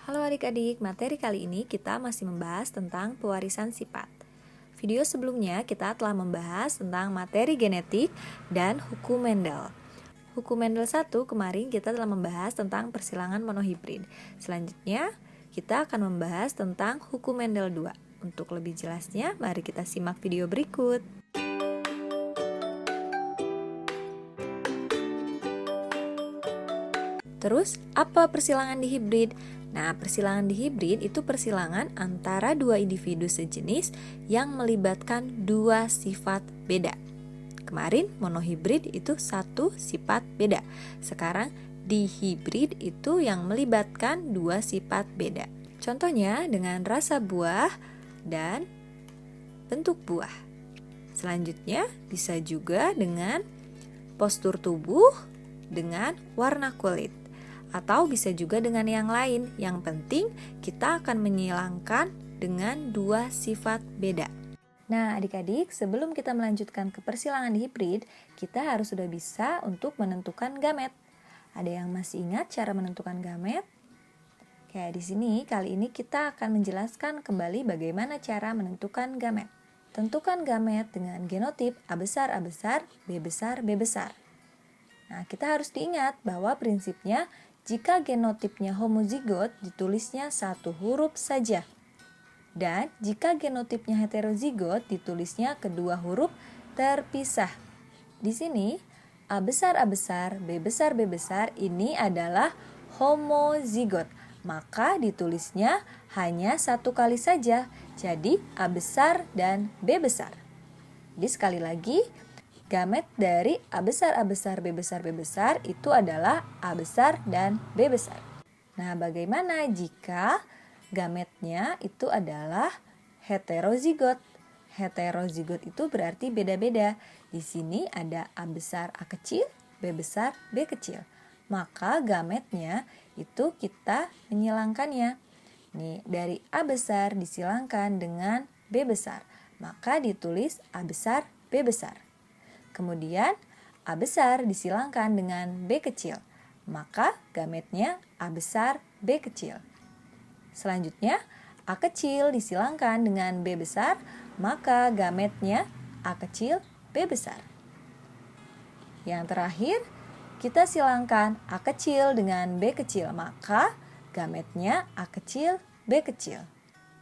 Halo adik-adik, materi kali ini kita masih membahas tentang pewarisan sifat. Video sebelumnya kita telah membahas tentang materi genetik dan hukum Mendel. Hukum Mendel 1 kemarin kita telah membahas tentang persilangan monohibrid. Selanjutnya kita akan membahas tentang hukum Mendel 2. Untuk lebih jelasnya, mari kita simak video berikut. Terus, apa persilangan dihibrid? Nah, persilangan dihibrid itu persilangan antara dua individu sejenis yang melibatkan dua sifat beda. Kemarin monohibrid itu satu sifat beda. Sekarang dihibrid itu yang melibatkan dua sifat beda. Contohnya dengan rasa buah dan bentuk buah. Selanjutnya bisa juga dengan postur tubuh dengan warna kulit. Atau bisa juga dengan yang lain. Yang penting kita akan menyilangkan dengan dua sifat beda. Nah adik-adik, sebelum kita melanjutkan ke persilangan dihibrid, kita harus sudah bisa untuk menentukan gamet. Ada yang masih ingat cara menentukan gamet? Kayak di sini, kali ini kita akan menjelaskan kembali bagaimana cara menentukan gamet. Tentukan gamet dengan genotip A besar A besar, B besar B besar. Nah, kita harus diingat bahwa prinsipnya jika genotipnya homozigot ditulisnya satu huruf saja. Dan jika genotipnya heterozigot ditulisnya kedua huruf terpisah. Di sini A besar B besar B besar ini adalah homozigot. Maka ditulisnya hanya satu kali saja. Jadi A besar dan B besar. Jadi sekali lagi, gamet dari A besar B besar B besar itu adalah A besar dan B besar. Nah, bagaimana jika gametnya itu adalah heterozigot? Heterozigot itu berarti beda-beda. Di sini ada A besar A kecil, B besar B kecil. Maka gametnya itu kita menyilangkannya. Nih, dari A besar disilangkan dengan B besar. Maka ditulis A besar B besar. Kemudian A besar disilangkan dengan B kecil, maka gametnya A besar B kecil. Selanjutnya A kecil disilangkan dengan B besar, maka gametnya A kecil B besar. Yang terakhir kita silangkan A kecil dengan B kecil, maka gametnya A kecil B kecil.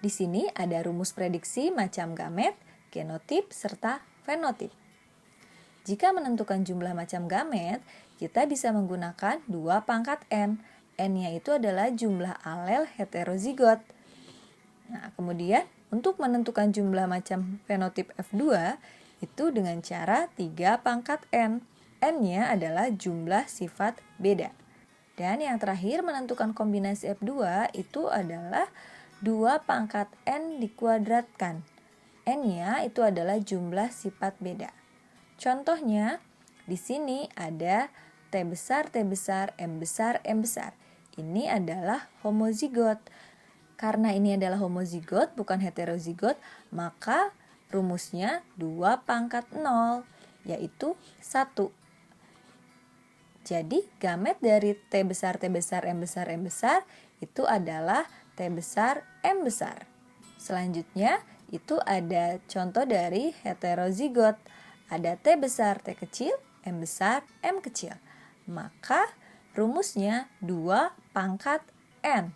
Di sini ada rumus prediksi macam gamet, genotip, serta fenotip. Jika menentukan jumlah macam gamet, kita bisa menggunakan 2 pangkat N. N-nya itu adalah jumlah alel heterozigot. Nah, kemudian untuk menentukan jumlah macam fenotip F2 itu dengan cara 3 pangkat N. N-nya adalah jumlah sifat beda. Dan yang terakhir menentukan kombinasi F2 itu adalah 2 pangkat N dikuadratkan. N-nya itu adalah jumlah sifat beda. Contohnya, di sini ada T besar, M besar, M besar. Ini adalah homozigot. Karena ini adalah homozigot, bukan heterozigot, maka rumusnya 2 pangkat 0, yaitu 1. Jadi, gamet dari T besar, M besar, M besar, itu adalah T besar, M besar. Selanjutnya, itu ada contoh dari heterozigot. Ada T besar, T kecil, M besar, M kecil. Maka rumusnya 2 pangkat N,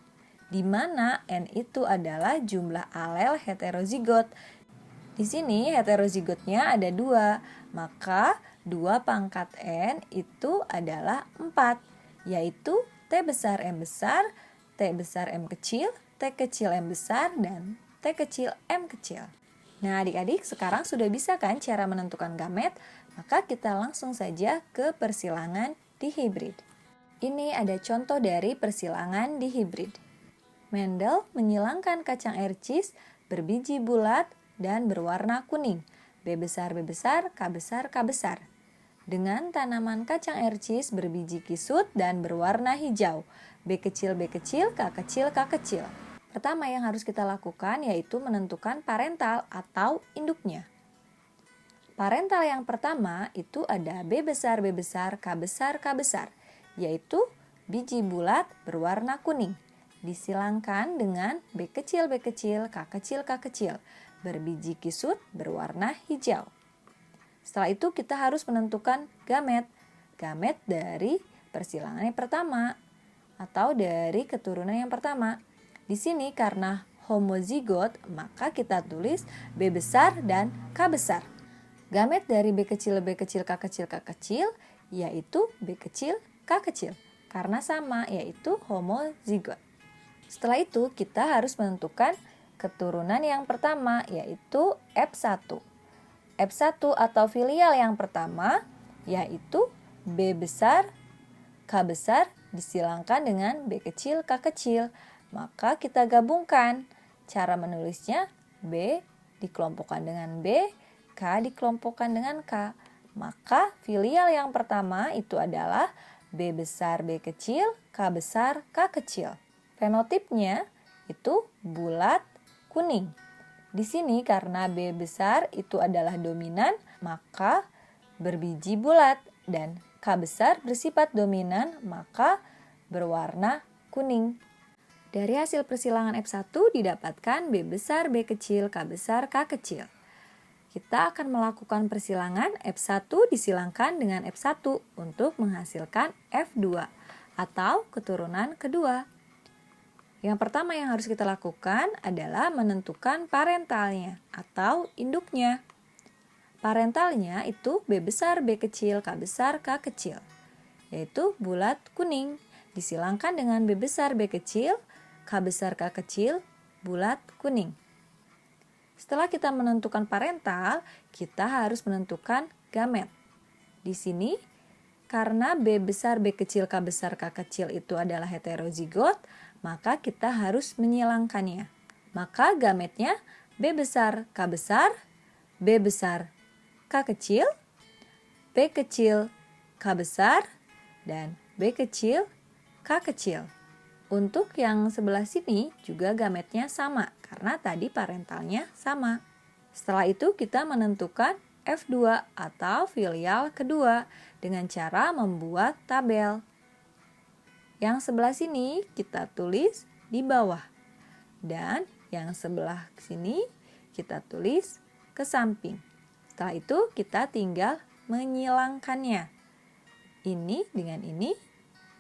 di mana N itu adalah jumlah alel heterozigot. Di sini heterozigotnya ada 2, maka 2 pangkat N itu adalah 4, yaitu T besar, M besar, T besar, M kecil, T kecil, M besar, dan T kecil, M kecil. Nah adik-adik sekarang sudah bisa kan cara menentukan gamet? Maka kita langsung saja ke persilangan dihibrid. Ini ada contoh dari persilangan dihibrid. Mendel menyilangkan kacang air cheese berbiji bulat dan berwarna kuning. B besar, K besar, K besar. Dengan tanaman kacang air cheese berbiji kisut dan berwarna hijau. B kecil, K kecil, K kecil. Pertama yang harus kita lakukan yaitu menentukan parental atau induknya. Parental yang pertama itu ada B besar, K besar, K besar, yaitu biji bulat berwarna kuning. disilangkan dengan B kecil, B kecil, K kecil, K kecil, berbiji kisut berwarna hijau. Setelah itu kita harus menentukan gamet. Gamet dari persilangan yang pertama atau dari keturunan yang pertama. Di sini karena homozigot, maka kita tulis B besar dan K besar. Gamet dari B kecil, B kecil, K kecil, K kecil, yaitu B kecil, K kecil. Karena sama, yaitu homozigot. Setelah itu, kita harus menentukan keturunan yang pertama, yaitu F1. F1 atau filial yang pertama, yaitu B besar, K besar, disilangkan dengan B kecil, K kecil. Maka kita gabungkan. Cara menulisnya B dikelompokkan dengan B, K dikelompokkan dengan K. Maka filial yang pertama itu adalah B besar, B kecil, K besar, K kecil. Fenotipnya itu bulat kuning. Di sini karena B besar itu adalah dominan, maka berbiji bulat, dan K besar bersifat dominan, maka berwarna kuning. Dari hasil persilangan F1 didapatkan B besar, B kecil, K besar, K kecil. Kita akan melakukan persilangan F1 disilangkan dengan F1 untuk menghasilkan F2 atau keturunan kedua. Yang pertama yang harus kita lakukan adalah menentukan parentalnya atau induknya. Parentalnya itu B besar, B kecil, K besar, K kecil, yaitu bulat kuning, disilangkan dengan B besar, B kecil, K besar, K kecil, bulat kuning. Setelah kita menentukan parental, kita harus menentukan gamet. Di sini, karena B besar, B kecil, K besar, K kecil itu adalah heterozigot, maka kita harus menyilangkannya. Maka gametnya B besar, K besar, B besar, K kecil, B kecil, K besar, dan B kecil, K kecil. Untuk yang sebelah sini juga gametnya sama, karena tadi parentalnya sama. Setelah itu kita menentukan F2 atau filial kedua dengan cara membuat tabel. Yang sebelah sini kita tulis di bawah, dan yang sebelah sini kita tulis ke samping. Setelah itu kita tinggal menyilangkannya. Ini dengan ini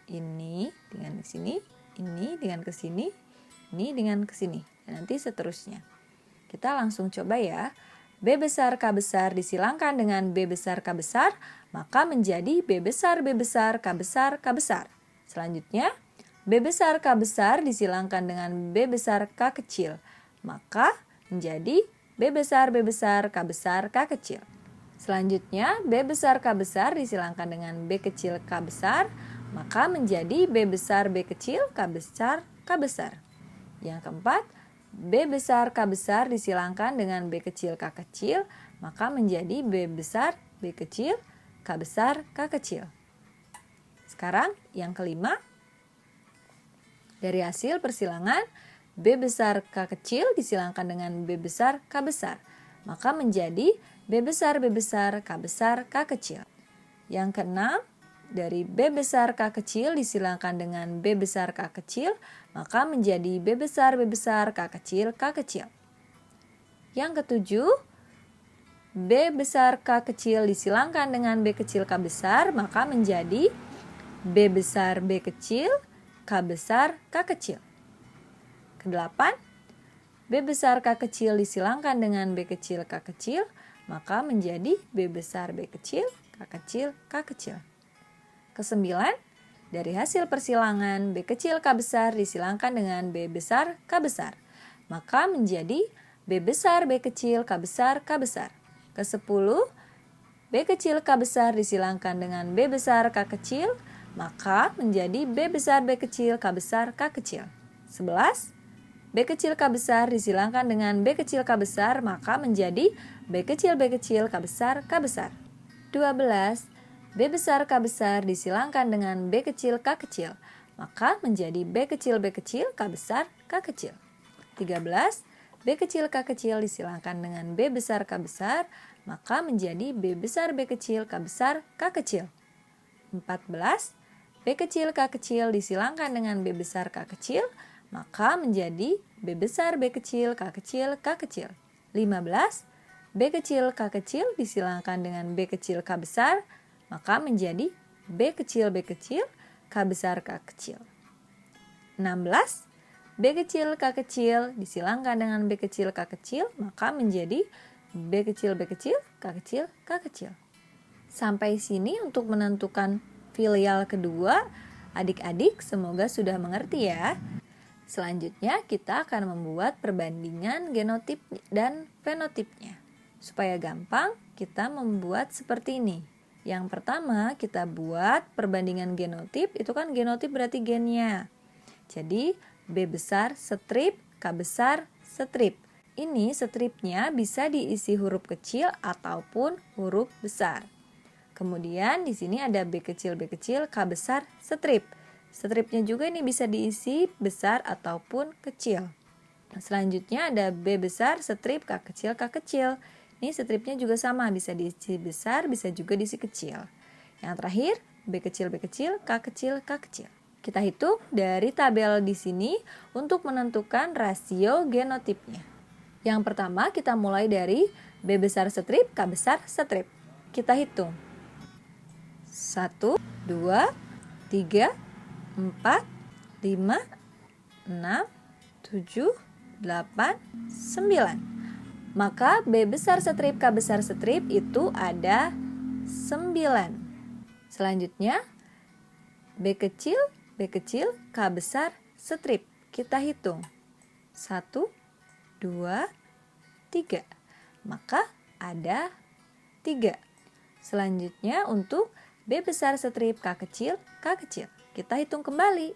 dengan sini, ini dengan kesini, ini dengan kesini, dan nanti seterusnya. Kita langsung coba ya. B besar, K besar disilangkan dengan B besar, K besar, maka menjadi B besar, B besar, K besar, K besar. Selanjutnya, B besar, K besar disilangkan dengan B besar, K kecil, maka menjadi B besar, B besar, K besar, K kecil. Selanjutnya, B besar, K besar disilangkan dengan B kecil, K besar, maka menjadi B besar, B kecil, K besar, K besar. Yang keempat, B besar, K besar disilangkan dengan B kecil, K kecil, maka menjadi B besar, B kecil, K besar, K kecil. Sekarang yang kelima, dari hasil persilangan B besar, K kecil disilangkan dengan B besar, K besar, maka menjadi B besar, B besar, K besar, K kecil. Yang keenam, dari B besar, K kecil disilangkan dengan B besar, K kecil, maka menjadi B besar, B besar, K kecil, K kecil. Yang ketujuh, B besar, K kecil disilangkan dengan B kecil, K besar, maka menjadi B besar, B kecil, K besar, K kecil. Kedelapan, B besar, K kecil disilangkan dengan B kecil, K kecil, maka menjadi B besar, B kecil, K kecil, K kecil. Kesembilan, dari hasil persilangan B kecil, K besar disilangkan dengan B besar, K besar, maka menjadi B besar, B kecil, K besar, K besar. Kesepuluh, B kecil, K besar disilangkan dengan B besar, K kecil, maka menjadi B besar, B kecil, K besar, K kecil. 11. B kecil, K besar disilangkan dengan B kecil, K besar, maka menjadi B kecil, B kecil, K besar, K besar. 12. B besar, K besar disilangkan dengan B kecil, K kecil, maka menjadi B kecil, B kecil, K besar, K kecil. 13. B kecil, K kecil disilangkan dengan B besar, K besar, maka menjadi B besar, B kecil, K besar, K kecil. 14. B kecil, K kecil disilangkan dengan B besar, K kecil, maka menjadi B besar B kecil K kecil K kecil. 15. B kecil K kecil disilangkan dengan B kecil K besar, maka menjadi B kecil B kecil K besar K kecil. 16. B kecil K kecil disilangkan dengan B kecil K kecil, maka menjadi B kecil B kecil K kecil K kecil. Sampai sini untuk menentukan filial kedua, adik-adik semoga sudah mengerti ya. Selanjutnya kita akan membuat perbandingan genotip dan fenotipnya. Supaya gampang, kita membuat seperti ini. Yang pertama kita buat perbandingan genotip, itu kan genotip berarti gennya. Jadi B besar strip, K besar strip. Ini stripnya bisa diisi huruf kecil ataupun huruf besar. Kemudian di sini ada B kecil K besar strip. Stripnya juga ini bisa diisi besar ataupun kecil. Selanjutnya ada B besar strip K kecil. Ini stripnya juga sama, bisa diisi besar, bisa juga diisi kecil. Yang terakhir B kecil K kecil. Kita hitung dari tabel di sini untuk menentukan rasio genotipnya. Yang pertama kita mulai dari B besar strip, K besar strip. Kita hitung. 1, 2, 3, 4, 5, 6, 7, 8, 9. Maka B besar strip, K besar strip itu ada 9. Selanjutnya B kecil, K besar strip. Kita hitung. 1, 2, 3. Maka ada 3. Selanjutnya untuk B besar strip, K kecil. Kita hitung kembali.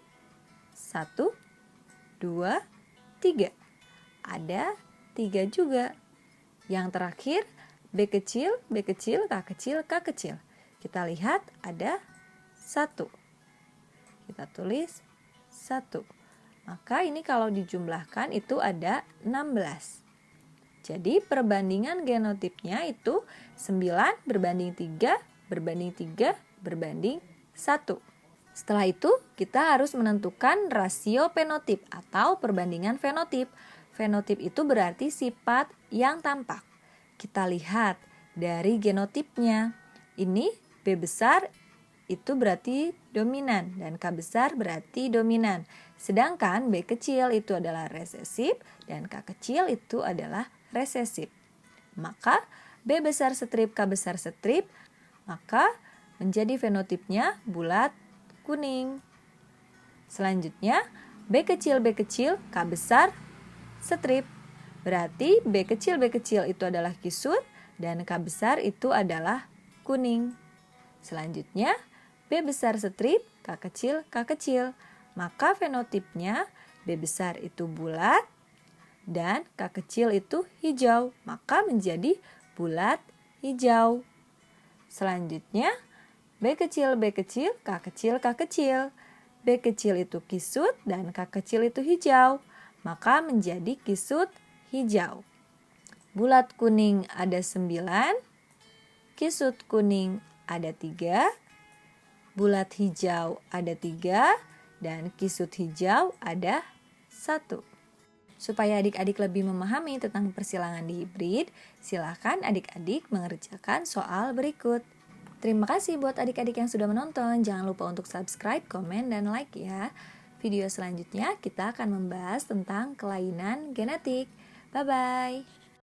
1, 2, 3. Ada 3 juga. Yang terakhir B kecil, K kecil. Kita lihat ada 1. Kita tulis 1. Maka ini kalau dijumlahkan itu ada 16. Jadi perbandingan genotipnya itu 9 berbanding 3 berbanding 3 berbanding 1. Setelah itu kita harus menentukan rasio fenotip atau perbandingan fenotip. Fenotip itu berarti sifat yang tampak. Kita lihat dari genotipnya. Ini B besar itu berarti dominan dan K besar berarti dominan. Sedangkan B kecil itu adalah resesif dan K kecil itu adalah resesif. Maka B besar strip, K besar strip, maka menjadi fenotipnya bulat kuning. Selanjutnya B kecil, K besar strip. Berarti B kecil itu adalah kisut dan K besar itu adalah kuning. Selanjutnya B besar strip, K kecil. Maka fenotipnya B besar itu bulat dan K kecil itu hijau. Maka menjadi bulat hijau. Selanjutnya B kecil, K kecil. B kecil itu kisut dan K kecil itu hijau. Maka menjadi kisut hijau. Bulat kuning ada 9. Kisut kuning ada 3. Bulat hijau ada 3 dan kisut hijau ada 1. Supaya adik-adik lebih memahami tentang persilangan dihibrid, silakan adik-adik mengerjakan soal berikut. Terima kasih buat adik-adik yang sudah menonton. Jangan lupa untuk subscribe, komen, dan like ya. Video selanjutnya kita akan membahas tentang kelainan genetik. Bye-bye.